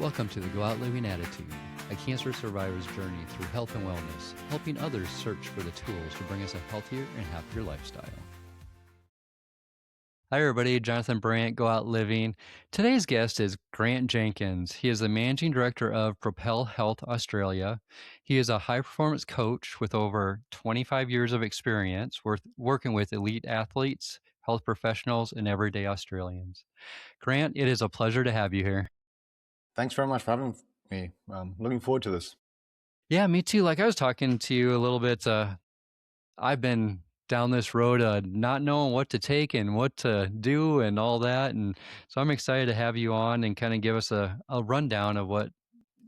Welcome to the GoOutLiving Attitude, a cancer survivor's journey through health and wellness, helping others search for the tools to bring us a healthier and happier lifestyle. Hi everybody, Jonathan Brandt, GoOutLiving. Today's guest is Grant Jenkins. He is the Managing Director of Propel Health Australia. He is a high-performance coach with over 25 years of experience working with elite athletes, health professionals, and everyday Australians. Grant, it is a pleasure to have you here. Thanks very much for having me. Looking forward to this. Yeah, me too. Like I was talking to you a little bit, I've been down this road not knowing what to take and what to do and all that. And so I'm excited to have you on and kind of give us a rundown of what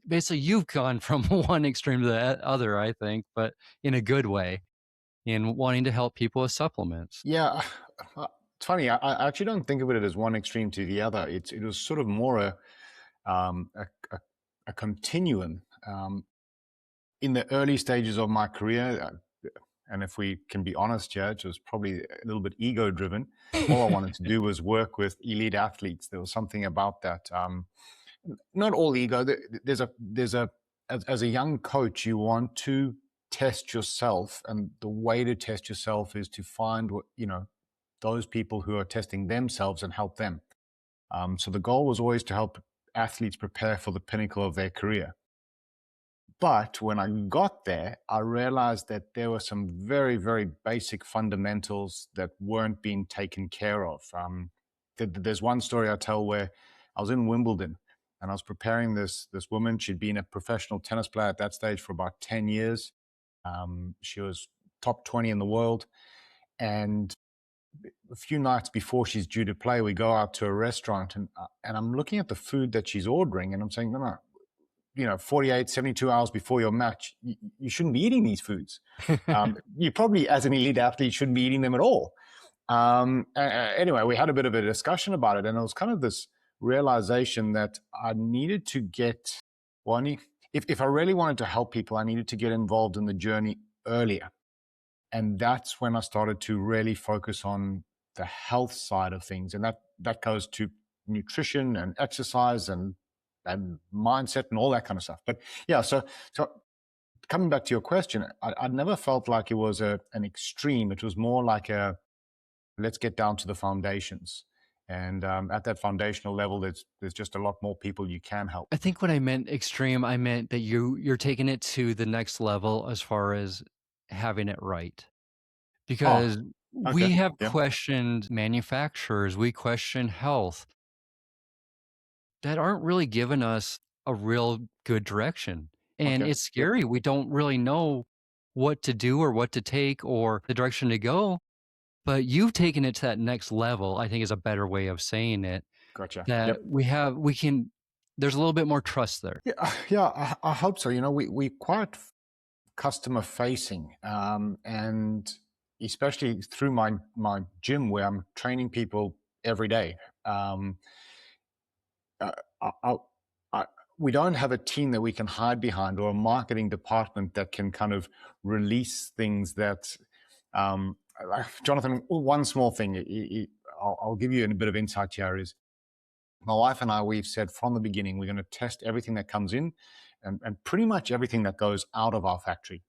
basically you've gone from one extreme to the other, I think, but in a good way, in wanting to help people with supplements. Yeah, it's funny. I actually don't think of it as one extreme to the other. It was sort of more a continuum. In the early stages of my career, and if we can be honest here, it was probably a little bit ego-driven. All I wanted to do was work with elite athletes. There was something about that. Not all ego. As a young coach, you want to test yourself, and the way to test yourself is to find those people who are testing themselves and help them. So the goal was always to help athletes prepare for the pinnacle of their career. But when I got there, I realized that there were some very, very basic fundamentals that weren't being taken care of. There's one story I tell where I was in Wimbledon and I was preparing this woman. She'd been a professional tennis player at that stage for about 10 years. She was top 20 in the world. And a few nights before she's due to play, we go out to a restaurant and I'm looking at the food that she's ordering and I'm saying, no, 48, 72 hours before your match, you shouldn't be eating these foods. You probably, as an elite athlete, shouldn't be eating them at all. Anyway, we had a bit of a discussion about it, and it was kind of this realization that I needed to get, if I really wanted to help people, I needed to get involved in the journey earlier. And that's when I started to really focus on the health side of things. And that goes to nutrition and exercise and mindset and all that kind of stuff. But yeah, so coming back to your question, I never felt like it was an extreme. It was more like let's get down to the foundations. And at that foundational level, there's just a lot more people you can help. I think when I meant extreme, I meant that you're taking it to the next level as far as having it right. Because we have questioned manufacturers, we question health that aren't really giving us a real good direction. And it's scary. We don't really know what to do or what to take or the direction to go. But you've taken it to that next level, I think is a better way of saying it. Gotcha. That there's a little bit more trust there. Yeah, I hope so. We quite customer facing, and especially through my gym where I'm training people every day. We don't have a team that we can hide behind or a marketing department that can kind of release things that, Jonathan, one small thing, I'll give you a bit of insight here is my wife and I, we've said from the beginning, we're going to test everything that comes in and pretty much everything that goes out of our factory.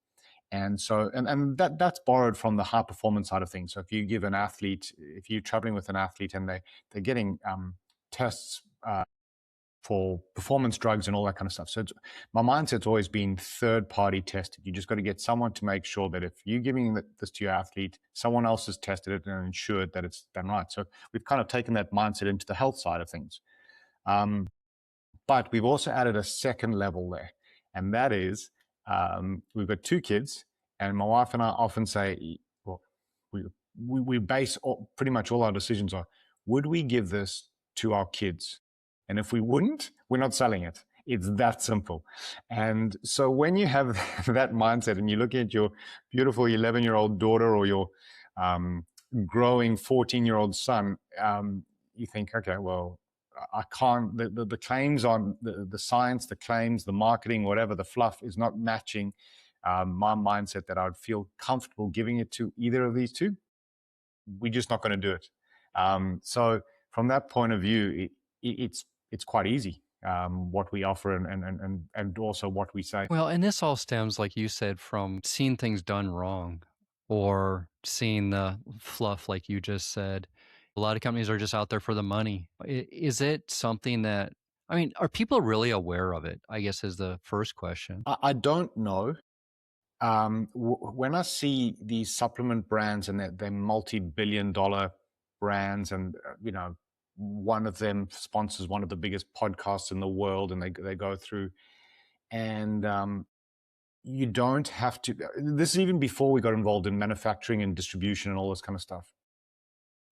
And so, and that's borrowed from the high performance side of things. So if you give an athlete, if you're traveling with an athlete and they're getting tests for performance drugs and all that kind of stuff. So my mindset's always been third-party tested. You just got to get someone to make sure that if you're giving this to your athlete, someone else has tested it and ensured that it's done right. So we've kind of taken that mindset into the health side of things. But we've also added a second level there. And that is, we've got 2 kids, and my wife and I often say, well, we base pretty much all our decisions on, would we give this to our kids? And if we wouldn't, we're not selling it. It's that simple. And so when you have that mindset and you're looking at your beautiful 11-year-old daughter or your growing 14-year-old son, you think, okay, well, I can't, the claims on the science, the claims, the marketing, whatever, the fluff is not matching my mindset that I would feel comfortable giving it to either of these 2. We're just not going to do it. So from that point of view, it's quite easy. what we offer and also what we say. Well, and this all stems, like you said, from seeing things done wrong or seeing the fluff, like you just said. A lot of companies are just out there for the money. Is it something that, I mean, are people really aware of it? I guess is the first question. I don't know. When I see these supplement brands and they're multi-billion-dollar brands, and one of them sponsors one of the biggest podcasts in the world, and they go through, and you don't have to. This is even before we got involved in manufacturing and distribution and all this kind of stuff.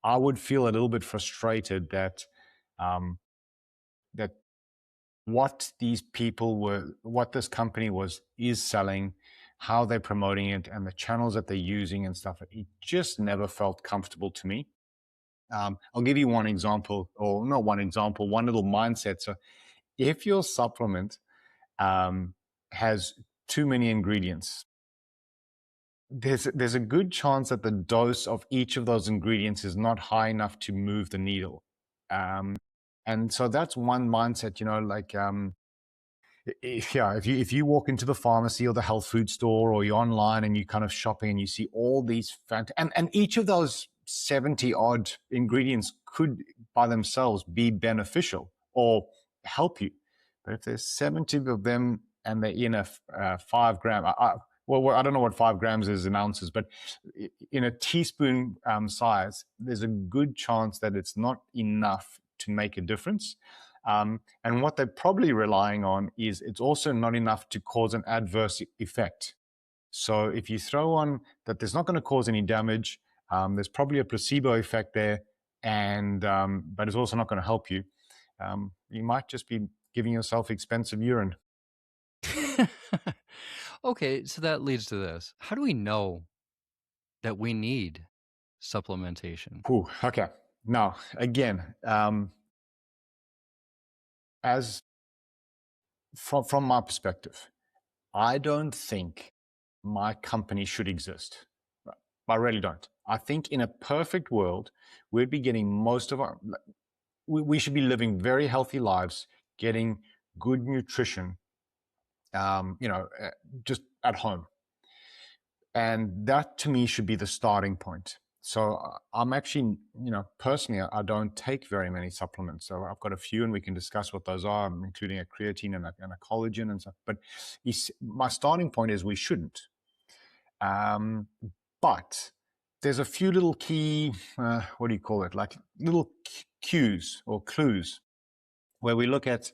I would feel a little bit frustrated that that what these people were, what this company is selling, how they're promoting it, and the channels that they're using and stuff. It just never felt comfortable to me. I'll give you one example, or not one example, one little mindset. So, if your supplement has too many ingredients, there's a good chance that the dose of each of those ingredients is not high enough to move the needle. And so that's one mindset, if you walk into the pharmacy or the health food store, or you're online and you're kind of shopping and you see all these and each of those 70 odd ingredients could by themselves be beneficial or help you. But if there's 70 of them and they're in a 5 gram, I don't know what 5 grams is in ounces, but in a teaspoon size, there's a good chance that it's not enough to make a difference. And what they're probably relying on is it's also not enough to cause an adverse effect. So if you throw on that there's not going to cause any damage, there's probably a placebo effect there, and but it's also not going to help you. You might just be giving yourself expensive urine. Okay, so that leads to this. How do we know that we need supplementation? Ooh, okay. Now, again, as from my perspective, I don't think my company should exist. I really don't. I think in a perfect world, we'd be getting most of our, we should be living very healthy lives, getting good nutrition, just at home. And that to me should be the starting point. So I'm actually, personally, I don't take very many supplements. So I've got a few, and we can discuss what those are, including a creatine and a collagen and stuff. But my starting point is we shouldn't. But there's a few little key, what do you call it? Like little cues or clues where we look at,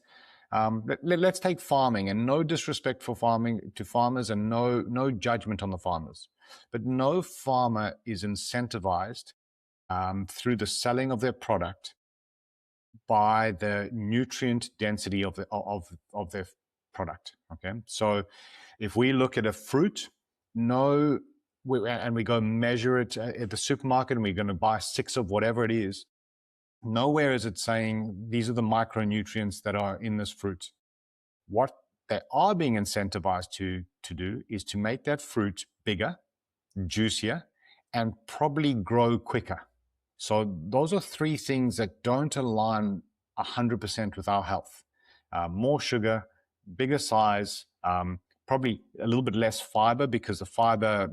let's take farming, and no disrespect for farming to farmers, and no judgment on the farmers. But no farmer is incentivized through the selling of their product by the nutrient density of their product. Okay, so if we look at a fruit, and we go measure it at the supermarket, and we're going to buy 6 of whatever it is, nowhere is it saying these are the micronutrients that are in this fruit. What they are being incentivized to do is to make that fruit bigger, juicier, and probably grow quicker. So those are 3 things that don't align 100% with our health. More sugar, bigger size, probably a little bit less fiber because the fiber,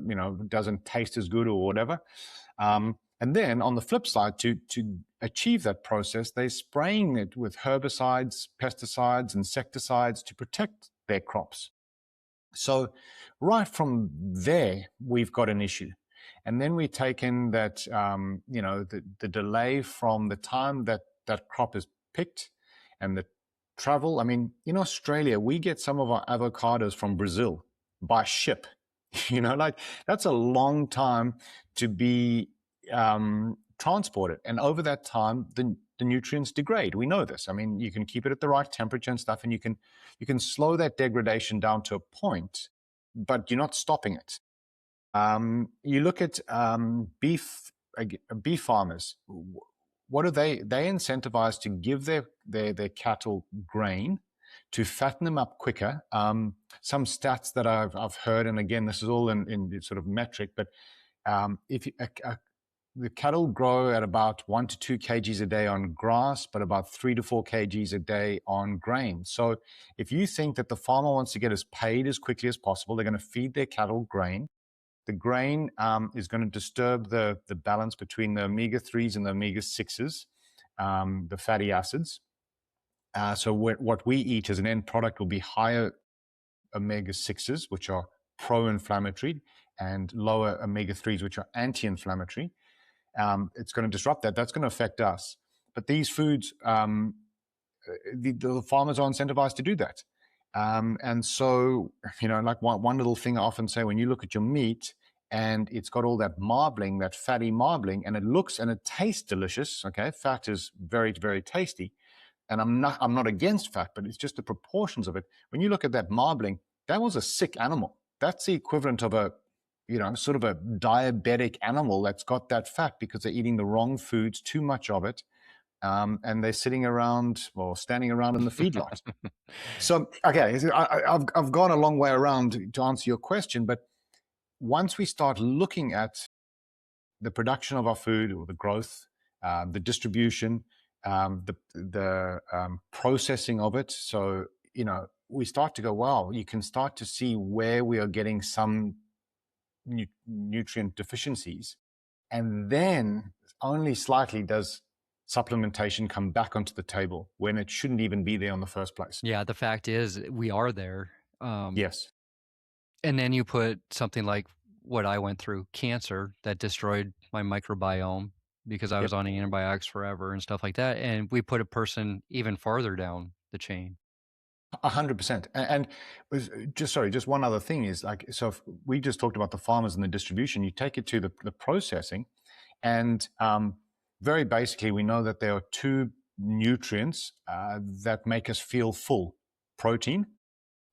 doesn't taste as good or whatever. And then on the flip side, to achieve that process, they're spraying it with herbicides, pesticides, insecticides to protect their crops. So right from there, we've got an issue. And then we take in that, the delay from the time that crop is picked and the travel. I mean, in Australia, we get some of our avocados from Brazil by ship. That's a long time to be transported. And over that time, the nutrients degrade. We know this. I mean, you can keep it at the right temperature and stuff, and you can slow that degradation down to a point, but you're not stopping it. You look at beef farmers. What are they? They incentivize to give their cattle grain to fatten them up quicker. Some stats that I've heard, and again, this is all in sort of metric, but if the cattle grow at about 1 to 2 kgs a day on grass, but about 3 to 4 kgs a day on grain. So if you think that the farmer wants to get as paid as quickly as possible, they're going to feed their cattle grain. The grain is going to disturb the balance between the omega-3s and the omega-6s, the fatty acids. So what we eat as an end product will be higher omega-6s, which are pro-inflammatory, and lower omega-3s, which are anti-inflammatory. It's going to disrupt that. That's going to affect us. But these foods, the farmers are incentivized to do that. And so, like one little thing I often say, when you look at your meat and it's got all that marbling, that fatty marbling, and it looks and it tastes delicious. Okay, fat is very, very tasty. And I'm not against fat, but it's just the proportions of it. When you look at that marbling, that was a sick animal. That's the equivalent of a, sort of a diabetic animal that's got that fat because they're eating the wrong foods, too much of it, and they're sitting around or standing around in the feedlot. So, okay, I've gone a long way around to answer your question, but once we start looking at the production of our food or the growth, the distribution, the processing of it. So, we start to go, wow, you can start to see where we are getting some nutrient deficiencies. And then only slightly does supplementation come back onto the table when it shouldn't even be there in the first place. Yeah, the fact is we are there. Yes. And then you put something like what I went through, cancer, that destroyed my microbiome because I was Yep. on antibiotics forever and stuff like that. And we put a person even farther down the chain. 100%. And just one other thing is like, so if we just talked about the farmers and the distribution, you take it to the processing, and very basically, we know that there are two nutrients that make us feel full: protein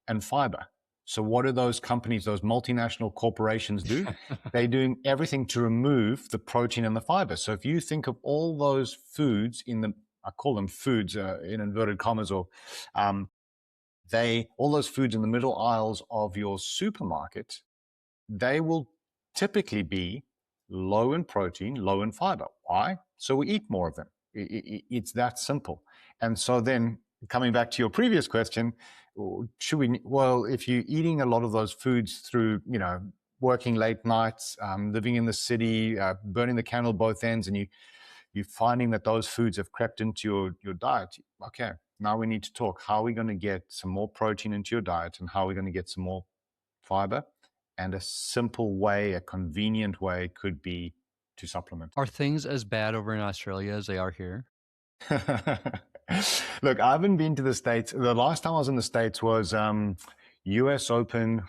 and fiber. So what do those companies, those multinational corporations do? They're doing everything to remove the protein and the fiber. So if you think of all those foods I call them foods in inverted commas, or all those foods in the middle aisles of your supermarket, they will typically be low in protein, low in fiber. Why? So we eat more of them. It's that simple. And so then, coming back to your previous question, if you're eating a lot of those foods through, working late nights, living in the city, burning the candle both ends, and you're finding that those foods have crept into your diet, okay, now we need to talk. How are we going to get some more protein into your diet, and how are we going to get some more fiber? And a simple way, a convenient way could be to supplement. Are things as bad over in Australia as they are here? Look, I haven't been to the States. The last time I was in the States was US Open,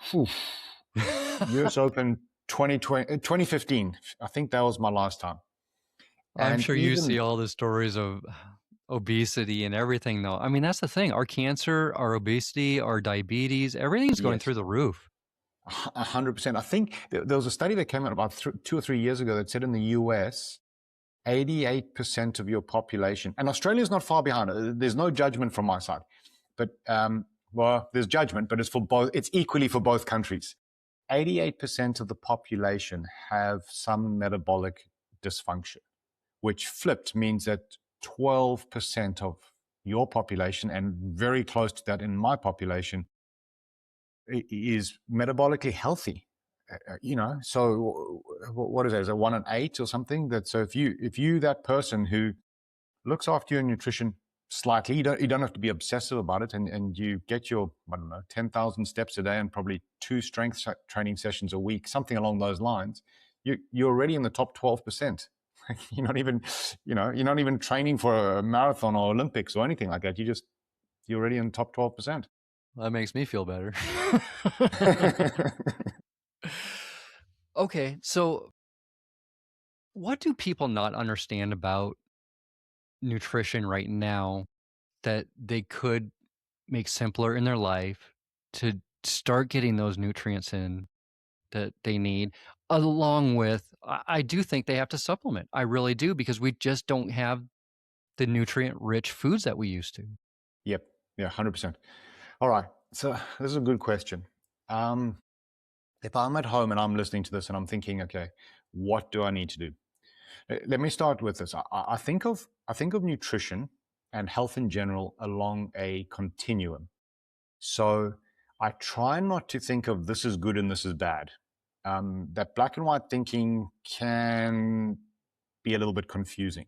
US Open 2015. I think that was my last time. I'm And sure you see even, all the stories of obesity and everything, though. I mean, that's the thing. Our cancer, our obesity, our diabetes, everything's going through yes, the roof. 100%. I think there was a study that came out about 2 or 3 years ago that said in the US, 88% of your population, and Australia's not far behind. There's no judgment from my side, but there's judgment, but it's equally for both countries. 88% of the population have some metabolic dysfunction, which flipped means that 12% of your population, and very close to that in my population, is metabolically healthy. So what is that? Is it 1 in 8 or something? So if you that person who looks after your nutrition slightly, you don't have to be obsessive about it, and you get your, I don't know, 10,000 steps a day and probably 2 strength training sessions a week, something along those lines, you're already in the top 12%. You're not even training for a marathon or Olympics or anything like that. You're already in the top 12%. That makes me feel better. Okay, so what do people not understand about nutrition right now that they could make simpler in their life to start getting those nutrients in that they need? Along with, I do think they have to supplement. I really do, because we just don't have the nutrient rich foods that we used to. Yep. Yeah, 100%. All right. So this is a good question. If I'm at home and I'm listening to this and I'm thinking, okay, what do I need to do? Let me start with this. I think of nutrition and health in general along a continuum. So I try not to think of this is good and this is bad. That black and white thinking can be a little bit confusing.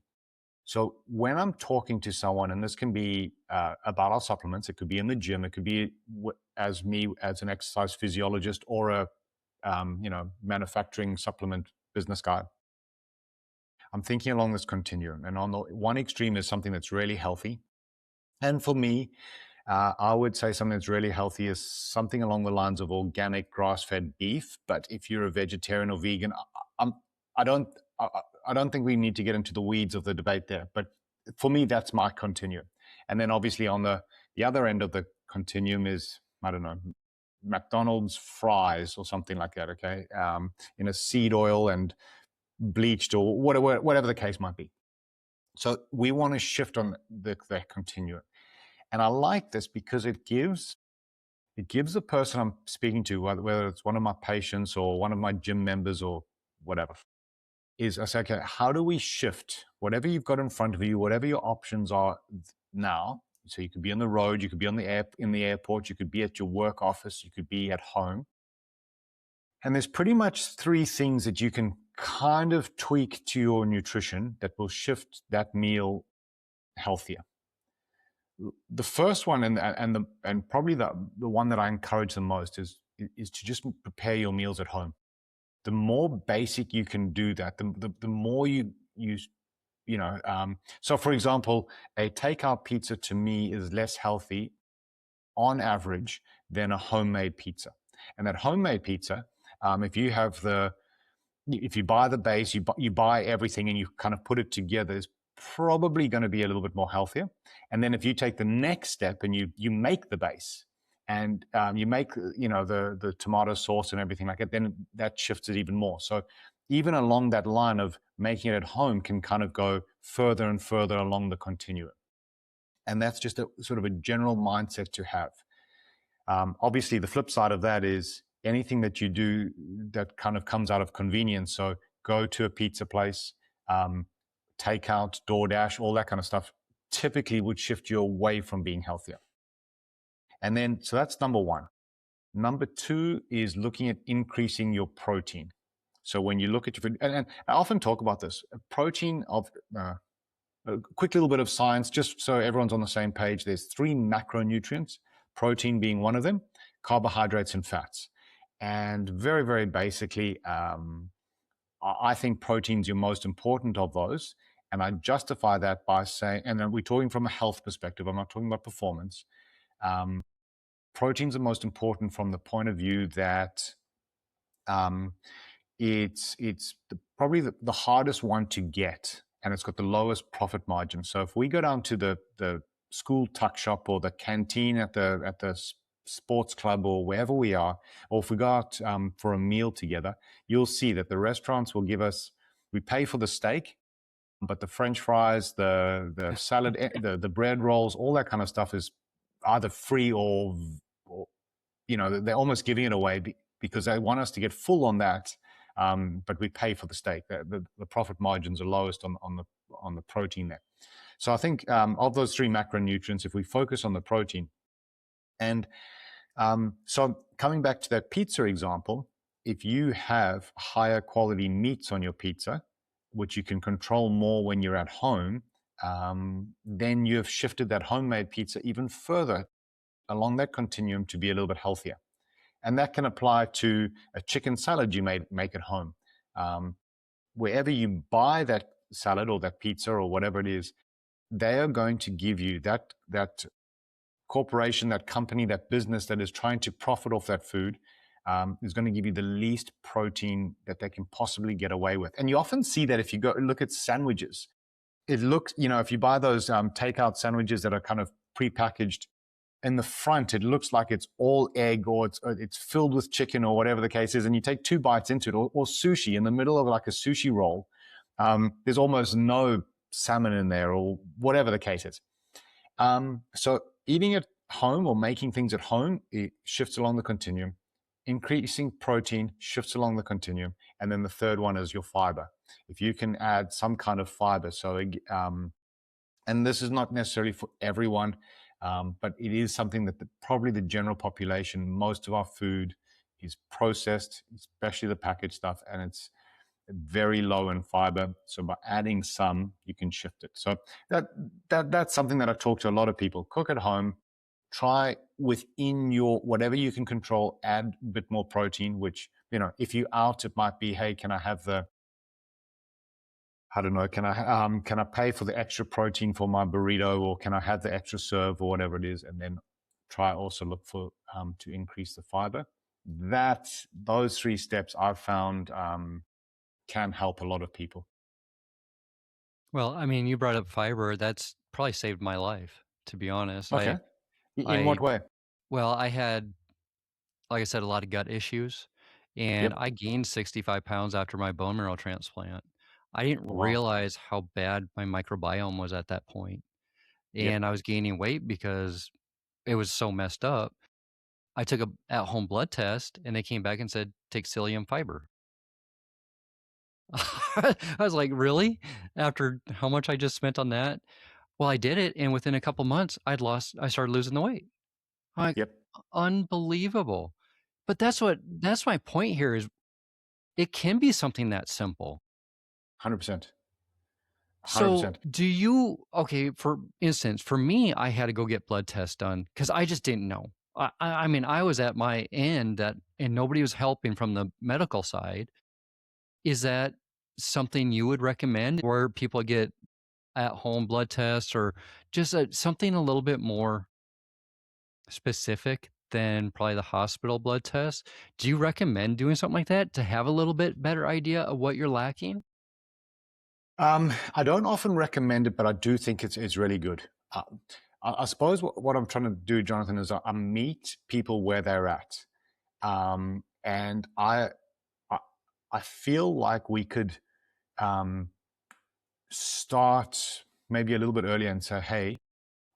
So when I'm talking to someone, and this can be about our supplements, it could be in the gym, it could be as me as an exercise physiologist or a manufacturing supplement business guy. I'm thinking along this continuum, and on the one extreme is something that's really healthy. And for me, I would say something that's really healthy is something along the lines of organic grass-fed beef. But if you're a vegetarian or vegan, I don't think we need to get into the weeds of the debate there. But for me, that's my continuum. And then obviously on the other end of the continuum is, I don't know, McDonald's fries or something like that. Okay, in a seed oil and bleached or whatever the case might be. So we want to shift on the continuum. And I like this because it gives the person I'm speaking to, whether it's one of my patients or one of my gym members or whatever, is I say, okay, how do we shift whatever you've got in front of you, whatever your options are now? So you could be on the road, you could be in the airport, you could be at your work office, you could be at home. And there's pretty much three things that you can kind of tweak to your nutrition that will shift that meal healthier. The first one and probably the one that I encourage the most is to just prepare your meals at home. The more basic you can do that, the more you so for example, a takeout pizza to me is less healthy on average than a homemade pizza. And that homemade pizza, if you buy the base, you buy everything and you kind of put it together, is probably going to be a little bit more healthier. And then if you take the next step and you make the base and you make the tomato sauce and everything like that, then that shifts it even more. So even along that line of making it at home can kind of go further and further along the continuum. And that's just a sort of a general mindset to have. Obviously, the flip side of that is anything that you do that kind of comes out of convenience. So go to a pizza place, takeout, DoorDash, all that kind of stuff, typically would shift you away from being healthier. And then, so that's number one. Number two is looking at increasing your protein. So when you look at your food, and I often talk about this, protein of, a quick little bit of science, just so everyone's on the same page. There's 3 macronutrients, protein being one of them, carbohydrates and fats. And very, very basically, I think protein's your most important of those. And I justify that by saying, and then we're talking from a health perspective, I'm not talking about performance. Proteins are most important from the point of view that it's probably the hardest one to get, and it's got the lowest profit margin. So if we go down to the school tuck shop or the canteen at the sports club or wherever we are, or if we go out for a meal together, you'll see that the restaurants will give us, we pay for the steak, but the French fries, the salad, the bread rolls, all that kind of stuff is either free or they're almost giving it away because they want us to get full on that. But we pay for the steak. The profit margins are lowest on the protein there. So I think of those 3 macronutrients, if we focus on the protein, and so coming back to that pizza example, if you have higher quality meats on your pizza, which you can control more when you're at home, then you have shifted that homemade pizza even further along that continuum to be a little bit healthier. And that can apply to a chicken salad you may make at home. Wherever you buy that salad or that pizza or whatever it is, they are going to give you that corporation, that company, that business that is trying to profit off that food is going to give you the least protein that they can possibly get away with. And you often see that if you go look at sandwiches. It looks, if you buy those takeout sandwiches that are kind of prepackaged, in the front, it looks like it's all egg or it's filled with chicken or whatever the case is. And you take 2 bites into it, or sushi in the middle of like a sushi roll. There's almost no salmon in there or whatever the case is. So eating at home or making things at home, it shifts along the continuum. increasing protein shifts along the continuum. And then the third one is your fiber. If you can add some kind of fiber, so and this is not necessarily for everyone, but it is something that probably the general population, most of our food is processed, especially the packaged stuff, and it's very low in fiber. So by adding some, you can shift it. So that's something that I talk to a lot of people. Cook at home. Try within your whatever you can control, add a bit more protein, which, if you're out, it might be, hey, can I have I don't know, can I pay for the extra protein for my burrito, or can I have the extra serve, or whatever it is, and then try also look for to increase the fiber. Those 3 steps I've found can help a lot of people. Well, I mean, you brought up fiber. That's probably saved my life, to be honest. Okay. In I, what way? well, I had, like I said, a lot of gut issues, and Yep. I gained 65 pounds after my bone marrow transplant. I didn't Oh, wow. realize how bad my microbiome was at that point, Yep. and I was gaining weight because it was so messed up. I took a at-home blood test, and they came back and said, "Take psyllium fiber." I was like, "Really?" After how much I just spent on that? Well, I did it, and within a couple months, I started losing the weight. I'm like, Yep. unbelievable. But that's my point here is it can be something that simple. 100%. So 100%. okay, for instance, for me, I had to go get blood tests done because I just didn't know. I mean, I was at my end and nobody was helping from the medical side. Is that something you would recommend where people get at home blood tests or just something a little bit more specific than probably the hospital blood test? Do you recommend doing something like that to have a little bit better idea of what you're lacking? I don't often recommend it, but I do think it's really good. I suppose what I'm trying to do, Jonathan, is I meet people where they're at, and I I feel like we could start maybe a little bit earlier and say, hey,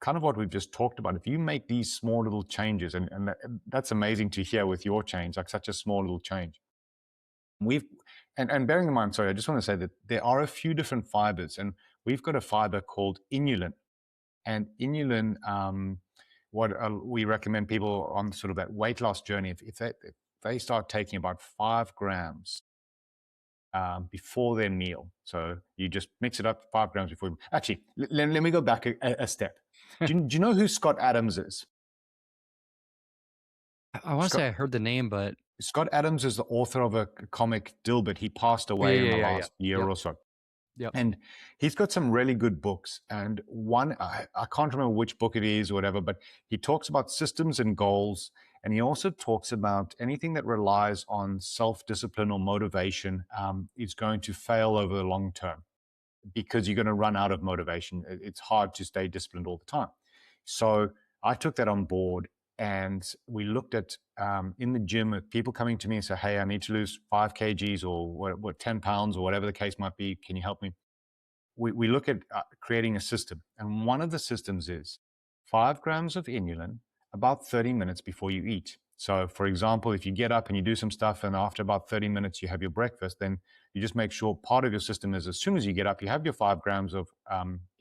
kind of what we've just talked about. If you make these small little changes, and that's amazing to hear with your change, like such a small little change. We've and bearing in mind, sorry, I just want to say that there are a few different fibers, and we've got a fiber called inulin, and inulin. What we recommend people on sort of that weight loss journey, if they start taking about 5 grams before their meal. So you just mix it up 5 grams before. Actually, let me go back a step. Do you know who Scott Adams is? I want to Scott say I heard the name, but Scott Adams is the author of a comic Dilbert. He passed away in the yeah. last year Yep. or so. Yep. And he's got some really good books. And one, I can't remember which book it is or whatever, but he talks about systems and goals. And he also talks about anything that relies on self-discipline or motivation is going to fail over the long term because you're going to run out of motivation. It's hard to stay disciplined all the time. So I took that on board, and we looked at in the gym at people coming to me and say, hey, I need to lose 5 kgs or 10 pounds or whatever the case might be. Can you help me? We look at creating a system. And one of the systems is 5 grams of inulin about 30 minutes before you eat. So, for example, if you get up and you do some stuff and after about 30 minutes you have your breakfast, then you just make sure part of your system is as soon as you get up, you have your 5 grams of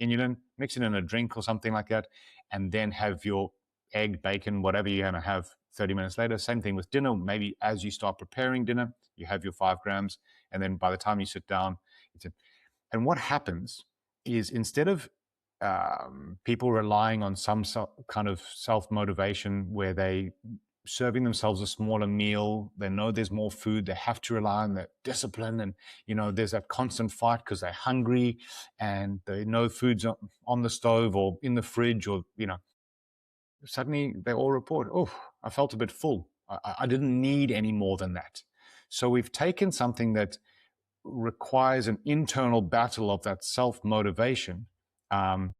inulin, mix it in a drink or something like that, and then have your egg, bacon, whatever you're going to have 30 minutes later. Same thing with dinner. Maybe as you start preparing dinner, you have your 5 grams, and then by the time you sit down, it's a, and what happens is instead of people relying on some kind of self-motivation where they serving themselves a smaller meal, they know there's more food, they have to rely on that discipline, and there's that constant fight because they're hungry and they know food's on the stove or in the fridge, or suddenly they all report, oh, I felt a bit full. I didn't need any more than that. So we've taken something that requires an internal battle of that self-motivation. And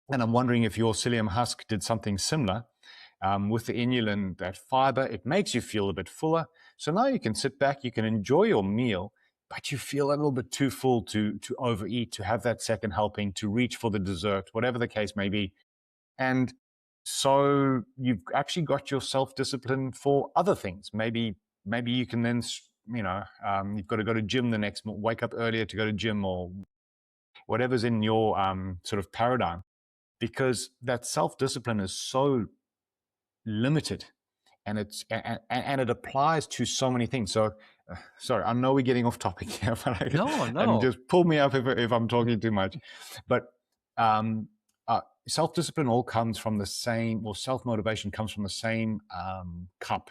I'm wondering if your psyllium husk did something similar with the inulin, that fiber. It makes you feel a bit fuller. So now you can sit back, you can enjoy your meal, but you feel a little bit too full to overeat, to have that second helping, to reach for the dessert, whatever the case may be. And so you've actually got your self-discipline for other things, maybe maybe you can then, you've got to go to gym the next morning, wake up earlier to go to gym, or whatever's in your sort of paradigm, because that self-discipline is so limited, and it applies to so many things. So sorry, I know we're getting off topic here, but and No. just pull me up if I'm talking too much. But self-discipline all comes from the same, or self-motivation comes from the same cup.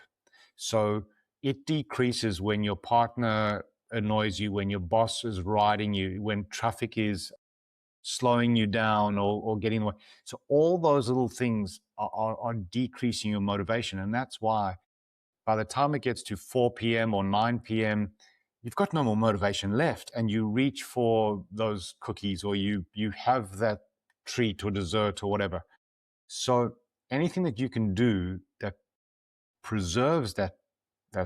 So it decreases when your partner annoys you, when your boss is riding you, when traffic is slowing you down, or getting away. So all those little things are decreasing your motivation. And that's why by the time it gets to 4 p.m. or 9 p.m., you've got no more motivation left, and you reach for those cookies, or you have that treat or dessert or whatever. So anything that you can do that preserves that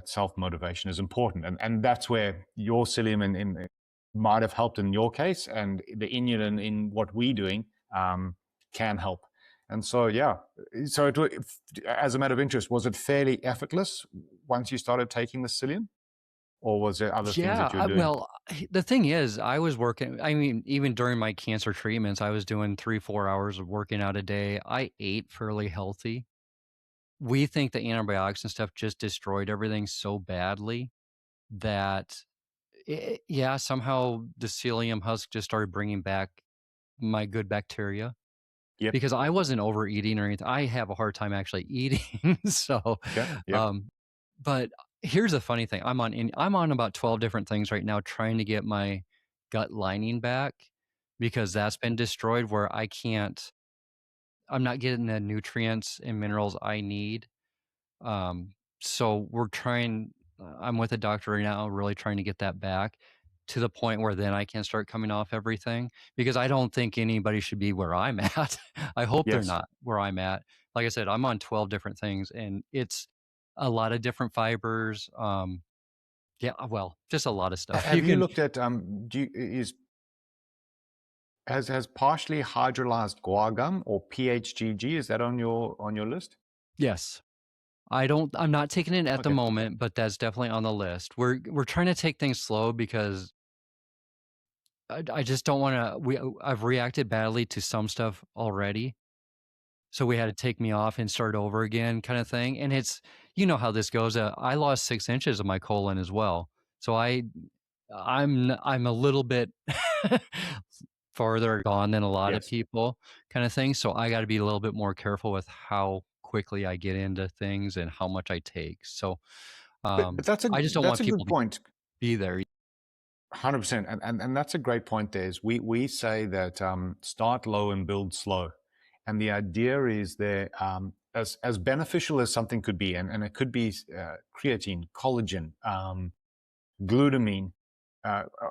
self-motivation is important. And that's where your psyllium might have helped in your case, and the inulin in what we're doing can help. And so, yeah. So, as a matter of interest, was it fairly effortless once you started taking the psyllium, or was there other things that you were doing? Well, the thing is, I was working. I mean, even during my cancer treatments, I was doing 3-4 hours of working out a day. I ate fairly healthy. We think the antibiotics and stuff just destroyed everything so badly that, yeah, somehow the psyllium husk just started bringing back my good bacteria, Yep. because I wasn't overeating or anything. I have a hard time actually eating. So, Okay. Yep. um, but here's the funny thing. I'm on about 12 different things right now trying to get my gut lining back, because that's been destroyed, where I'm not getting the nutrients and minerals I need. Um, so I'm with a doctor right now, really trying to get that back to the point where then I can start coming off everything, because I don't think anybody should be where I'm at. I hope they're Yes. not where I'm at. Like I said, I'm on 12 different things, and it's a lot of different fibers. Yeah, well, just a lot of stuff. You Have you can, looked at has partially hydrolyzed guar gum, or PHGG, is that on your list? yes. I'm not taking it at the Okay. moment, but that's definitely on the list. We're trying to take things slow, because I just don't wanna I've reacted badly to some stuff already, so we had to take me off and start over again, kinda thing, and you know how this goes. I lost 6 inches of my colon as well, so I'm a little bit farther gone than a lot of Yes. people, kinda thing, so I gotta be a little bit more careful with how quickly I get into things and how much I take. So, But that's a I just don't that's want a people good to point. be there. 100%. And that's a great point there. Is we say that start low and build slow. And the idea is that as beneficial as something could be, and it could be creatine, collagen, glutamine,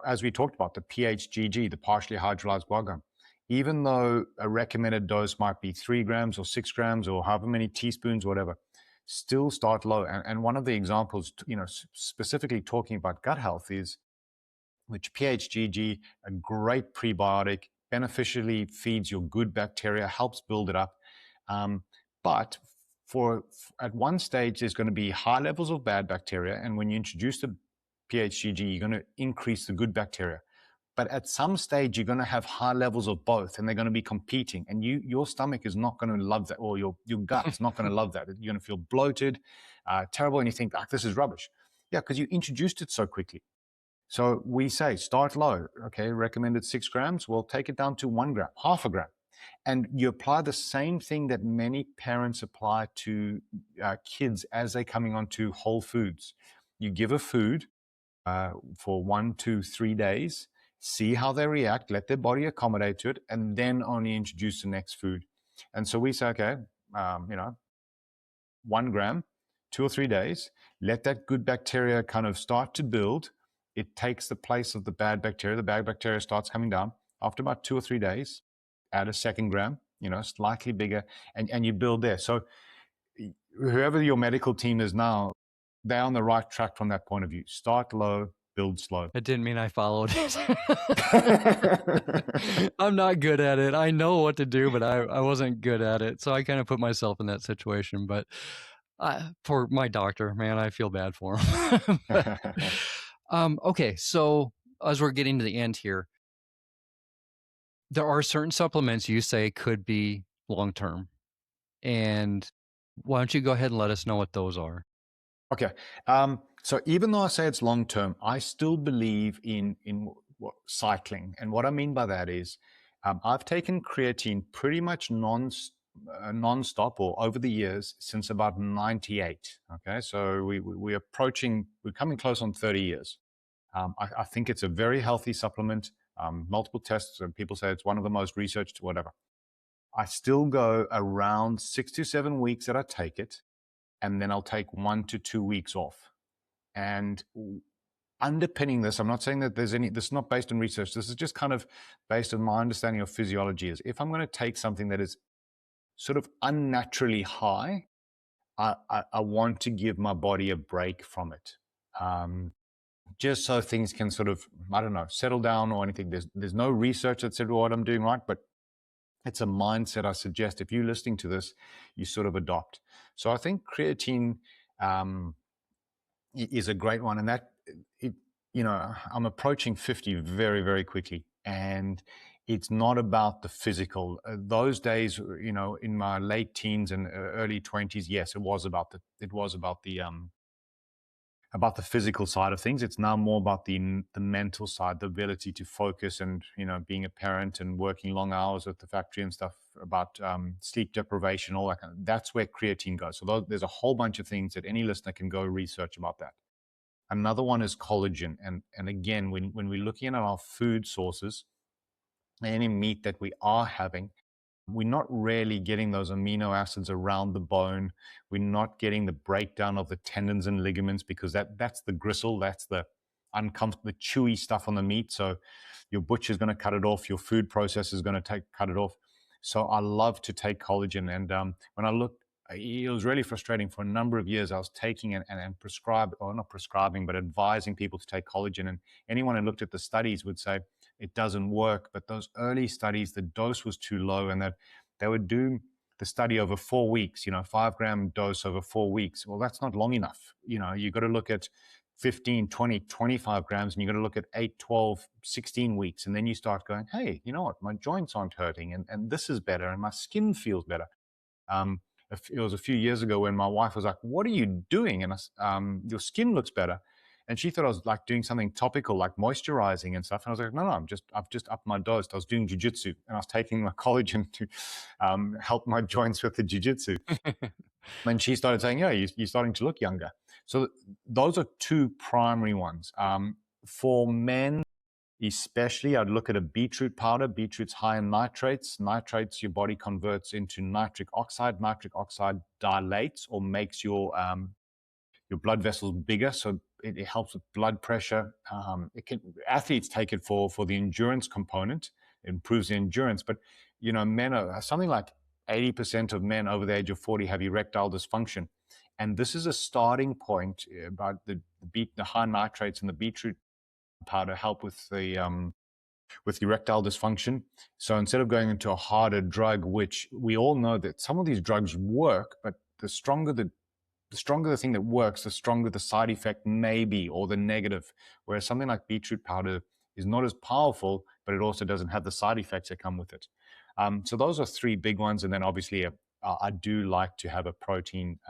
as we talked about, the PHGG, the partially hydrolyzed guar gum, even though a recommended dose might be 3 grams or 6 grams or however many teaspoons, whatever, still start low. And one of the examples, specifically talking about gut health, is which PHGG, a great prebiotic, beneficially feeds your good bacteria, helps build it up. But at one stage, there's going to be high levels of bad bacteria. And when you introduce the PHGG, you're going to increase the good bacteria. But at some stage, you're going to have high levels of both, and they're going to be competing. And your stomach is not going to love that, or your gut's not going to love that. You're going to feel bloated, terrible, and you think, this is rubbish. Yeah, because you introduced it so quickly. So we say start low. Okay, recommended 6 grams. Well, take it down to 1 gram, half a gram. And you apply the same thing that many parents apply to kids as they're coming onto whole foods. You give a food for 1 to 3 days, see how they react, let their body accommodate to it, and then only introduce the next food. And so we say, okay, 1 gram, 2 or 3 days, let that good bacteria kind of start to build. It takes the place of the bad bacteria. The bad bacteria starts coming down. After about 2 or 3 days, add a 2nd gram, slightly bigger, and you build there. So whoever your medical team is now, they're on the right track from that point of view. Start low, build slow. It didn't mean I followed it. I'm not good at it. I know what to do, but I wasn't good at it. So I kind of put myself in that situation. But For my doctor, man, I feel bad for him. But, okay, so as we're getting to the end here, there are certain supplements you say could be long term. And why don't you go ahead and let us know what those are? Okay. So even though I say it's long term, I still believe in cycling, and what I mean by that is, I've taken creatine pretty much non-stop or over the years since about '98. Okay, so we're coming close on 30 years. I think it's a very healthy supplement. Multiple tests, and people say it's one of the most researched, whatever. I still go around 6 to 7 weeks that I take it, and then I'll take 1 to 2 weeks off. And underpinning this, I'm not saying that this is not based on research. This is just kind of based on my understanding of physiology. Is if I'm going to take something that is sort of unnaturally high, I want to give my body a break from it. Just so things can sort of, I don't know, settle down or anything. There's no research that said what I'm doing right, but it's a mindset I suggest if you're listening to this, you sort of adopt. So I think creatine is a great one, and I'm approaching 50 very, very quickly, and it's not about the physical. Those days, in my late teens and early 20s, yes, it was about the physical side of things. It's now more about the mental side, the ability to focus, and being a parent and working long hours at the factory and stuff. About sleep deprivation, all that kind of. That's where creatine goes. So there's a whole bunch of things that any listener can go research about that. Another one is collagen, and again, when we're looking at our food sources, any meat that we are having, we're not really getting those amino acids around the bone. We're not getting the breakdown of the tendons and ligaments, because that's the gristle, that's the uncomfortable, the chewy stuff on the meat. So your butcher's going to cut it off, your food processor is going to cut it off. So I love to take collagen, and when I looked, it was really frustrating. For a number of years, I was taking and prescribed, or not prescribing, but advising people to take collagen. And anyone who looked at the studies would say it doesn't work. But those early studies, the dose was too low, and that they would do the study over 4 weeks, 5 gram dose over 4 weeks. Well, that's not long enough. You got to look at 15, 20, 25 grams, and you got to look at 8, 12, 16 weeks. And then you start going, hey, you know what? My joints aren't hurting, and this is better, and my skin feels better. It was a few years ago when my wife was like, "What are you doing?" And your skin looks better. And she thought I was like doing something topical, like moisturizing and stuff. And I was like, no, I've just upped my dose. I was doing jujitsu, and I was taking my collagen to help my joints with the jujitsu. And she started saying, yeah, you're starting to look younger. So those are two primary ones. For men, especially, I'd look at a beetroot powder. Beetroot's high in nitrates. Nitrates, your body converts into nitric oxide. Nitric oxide dilates or makes your blood vessels bigger, so it helps with blood pressure. Athletes take it for the endurance component. It improves the endurance, but men are something like 80% of men over the age of 40 have erectile dysfunction, and this is a starting point. About the high nitrates in the beetroot powder help with erectile dysfunction. So instead of going into a harder drug, which we all know that some of these drugs work, but the stronger the thing that works, the stronger the side effect may be, or the negative. Whereas something like beetroot powder is not as powerful, but it also doesn't have the side effects that come with it. So those are three big ones. And then obviously I do like to have a protein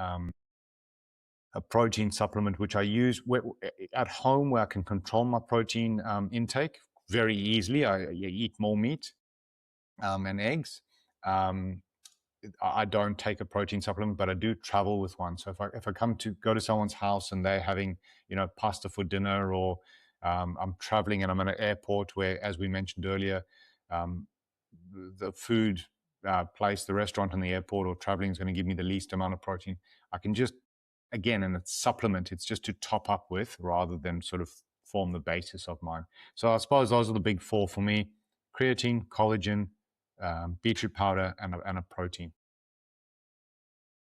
supplement, which I use at home, where I can control my protein intake very easily. I eat more meat and eggs. I don't take a protein supplement, but I do travel with one. So if I go to someone's house and they're having pasta for dinner, or I'm traveling and I'm at an airport where, as we mentioned earlier, the food place, the restaurant in the airport or traveling is going to give me the least amount of protein. I can just, again, and it's supplement. It's just to top up with, rather than sort of form the basis of mine. So I suppose those are the big four for me: creatine, collagen, beetroot powder, and a protein.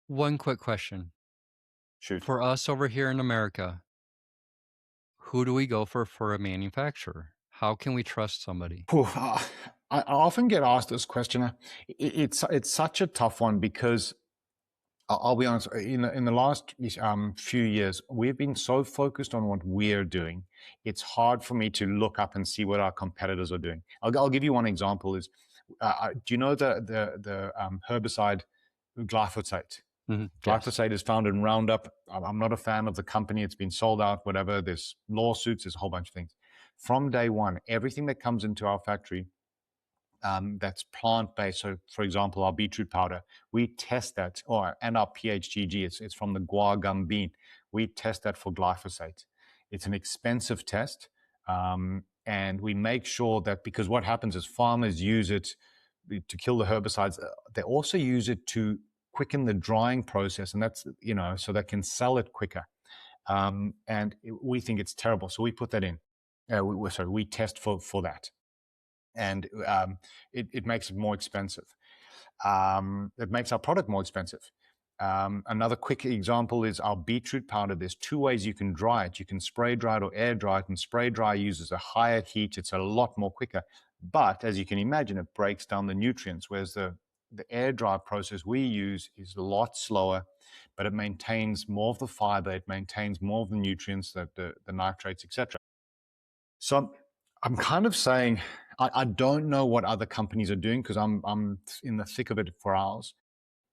One quick question. Shoot. For us over here in America, who do we go for a manufacturer? How can we trust somebody? I often get asked this question. It's such a tough one, because I'll be honest. In the last few years, we've been so focused on what we're doing. It's hard for me to look up and see what our competitors are doing. I'll give you one example. Is do you know the herbicide glyphosate? Yes. Glyphosate is found in Roundup. I'm not a fan of the company. It's been sold out. Whatever. There's lawsuits. There's a whole bunch of things. From day one, everything that comes into our factory that's plant-based. So, for example, our beetroot powder, we test that, and our PHGG, it's from the guar gum bean. We test that for glyphosate. It's an expensive test, and we make sure that, because what happens is farmers use it to kill the herbicides. They also use it to quicken the drying process, and that's, so they can sell it quicker. We think it's terrible, so we put that in. We test for that, and it makes it more expensive. It makes our product more expensive. Another quick example is our beetroot powder. There's two ways you can dry it. You can spray dry it or air dry it, and spray dry uses a higher heat. It's a lot more quicker. But as you can imagine, it breaks down the nutrients, whereas the air dry process we use is a lot slower, but it maintains more of the fiber, it maintains more of the nutrients, the nitrates, etc. So I'm kind of saying I don't know what other companies are doing, because I'm in the thick of it for ours.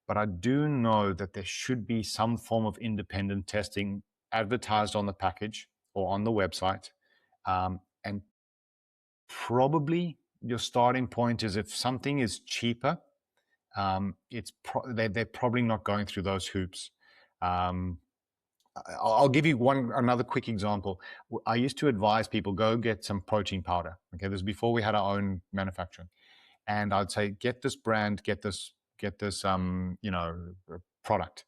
But I do know that there should be some form of independent testing advertised on the package or on the website. And probably your starting point is, if something is cheaper, they're probably not going through those hoops. I'll give you another quick example. I used to advise people, go get some protein powder. Okay, this is before we had our own manufacturing, and I'd say, get this brand, get this product,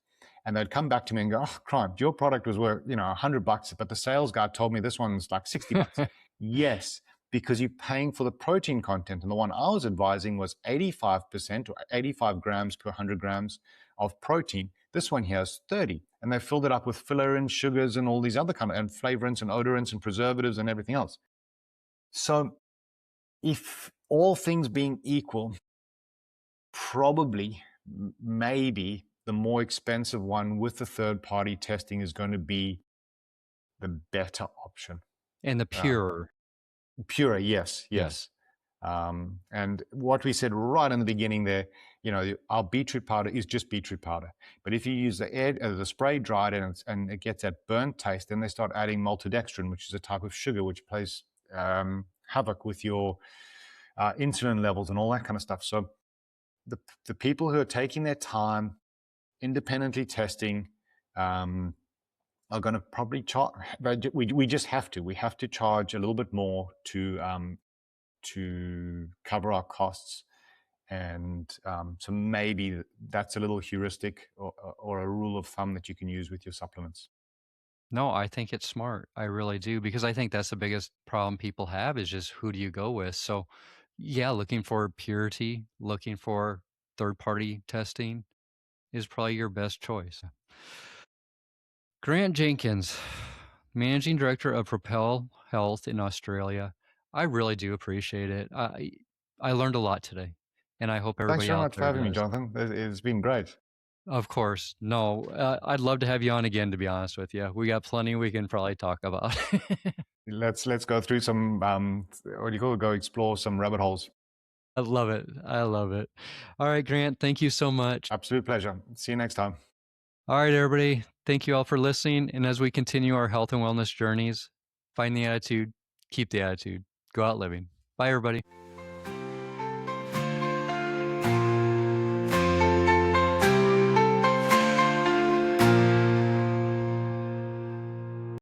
and they'd come back to me and go, "Oh, crime, your product was worth $100, but the sales guy told me this one's like $60." Yes, because you're paying for the protein content, and the one I was advising was 85% or 85 grams per 100 grams of protein. This one here is 30, and they filled it up with filler and sugars and all these other and flavorants and odorants and preservatives and everything else. So, if all things being equal, probably, maybe the more expensive one with the third-party testing is going to be the better option. And the purer. Purer, yes. Yes. And what we said right in the beginning there, our beetroot powder is just beetroot powder. But if you use the spray dried and it gets that burnt taste, then they start adding maltodextrin, which is a type of sugar which plays havoc with your insulin levels and all that kind of stuff. So the people who are taking their time, independently testing, are going to probably charge. We just have to. We have to charge a little bit more to cover our costs, and so maybe that's a little heuristic or a rule of thumb that you can use with your supplements. No, I think it's smart. I really do, because I think that's the biggest problem people have, is just who do you go with? So, yeah, looking for purity, looking for third-party testing is probably your best choice. Grant Jenkins, Managing Director of Propel Health in Australia. I really do appreciate it. I learned a lot today, and I hope Thanks everybody very out much for there having me, does. Jonathan. It's been great. Of course. No, I'd love to have you on again, to be honest with you. We got plenty we can probably talk about. Let's go through some what do you call it? Go explore some rabbit holes. I love it. I love it. All right, Grant, thank you so much. Absolute pleasure. See you next time. All right, everybody. Thank you all for listening. And as we continue our health and wellness journeys, find the attitude, keep the attitude, go out living. Bye, everybody.